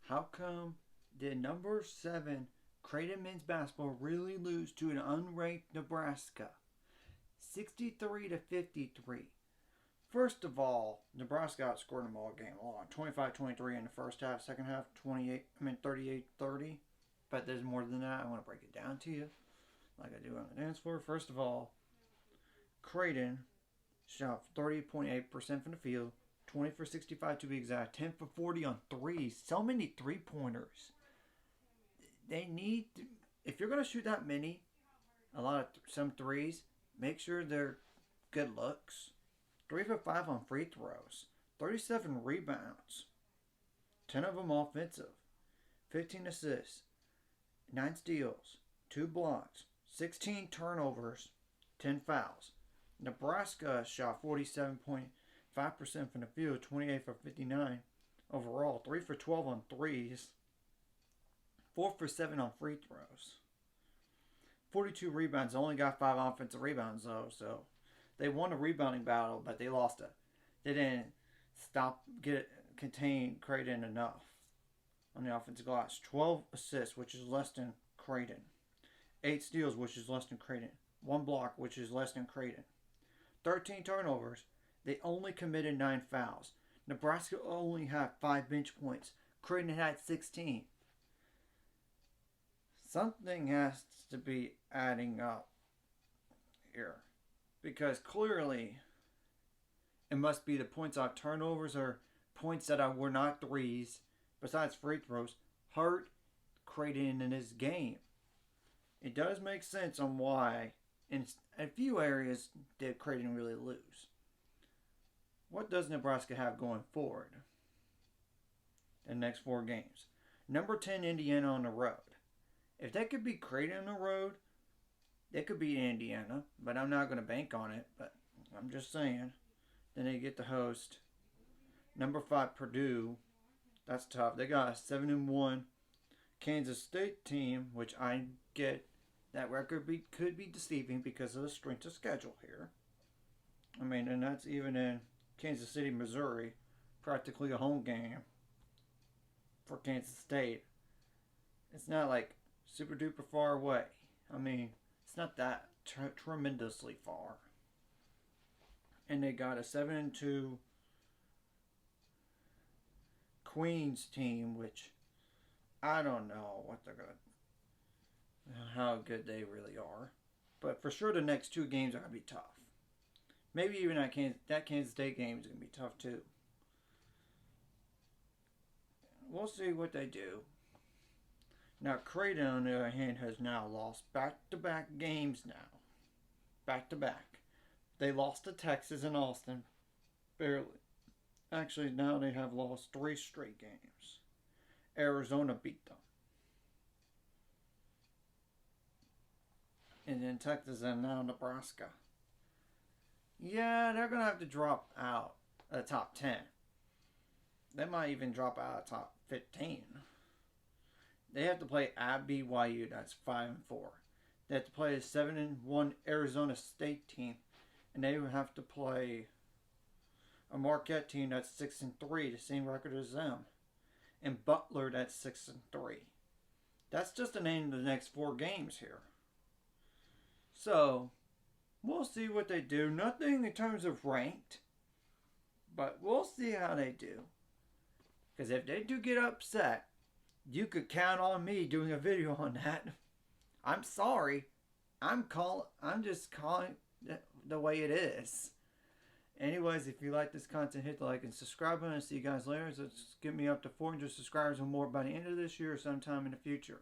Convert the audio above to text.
How come did number 7 Creighton men's basketball really lose to an unranked Nebraska? 63-53. First of all, Nebraska outscored them all game long. 25-23 in the first half, second half 38-30. But there's more than that. I want to break it down to you like I do on the dance floor. First of all, Creighton shot 30.8% from the field, 20 for 65 to be exact, 10 for 40 on threes. So many three-pointers. They need to, if you're going to shoot that many, some threes, make sure they're good looks. 3 for 5 on free throws, 37 rebounds, 10 of them offensive, 15 assists, 9 steals, 2 blocks, 16 turnovers, 10 fouls. Nebraska shot 47.5% from the field, 28 for 59 overall, 3 for 12 on threes, 4 for 7 on free throws, 42 rebounds. Only got 5 offensive rebounds though, so they won a rebounding battle, but they lost it. They didn't contain Creighton enough on the offensive glass. 12 assists, which is less than Creighton. 8 steals, which is less than Creighton. 1 block, which is less than Creighton. 13 turnovers. They only committed 9 fouls. Nebraska only had 5 bench points. Creighton had 16. Something has to be adding up here. Because clearly, it must be the points off turnovers or points that were not threes, besides free throws, hurt Creighton in his game. It does make sense on why, in a few areas, did Creighton really lose. What does Nebraska have going forward? The next 4 games. Number 10, Indiana on the road. If they could beat Creighton on the road, they could beat Indiana, but I'm not going to bank on it. But I'm just saying. Then they get to host number 5 Purdue. That's tough. They got a 7-1 Kansas State team, which I get that record could be deceiving because of the strength of schedule here. I mean, and that's even in Kansas City, Missouri, practically a home game for Kansas State. It's not like super duper far away. I mean, it's not that tremendously far. And they got a 7-2 Queens team, which I don't know what they're going to, how good they really are. But for sure the next 2 games are going to be tough. Maybe even that Kansas State game is going to be tough too. We'll see what they do. Now, Creighton, on the other hand, has now lost back-to-back games now. Back-to-back. They lost to Texas and Austin. Barely. Actually, now they have lost 3 straight games. Arizona beat them. And then Texas and now Nebraska. Yeah, they're going to have to drop out of the top 10. They might even drop out of the top 15. They have to play at BYU, that's 5-4. They have to play a 7-1 Arizona State team, and they would have to play a Marquette team that's 6-3, the same record as them, and Butler that's 6-3. That's just the name of the next 4 games here. So we'll see what they do. Nothing in terms of ranked, but we'll see how they do. Because if they do get upset, you could count on me doing a video on that. I'm sorry. I'm just calling it the way it is. Anyways, if you like this content, hit the like and subscribe button. See you guys later. So let's get me up to 400 subscribers or more by the end of this year or sometime in the future.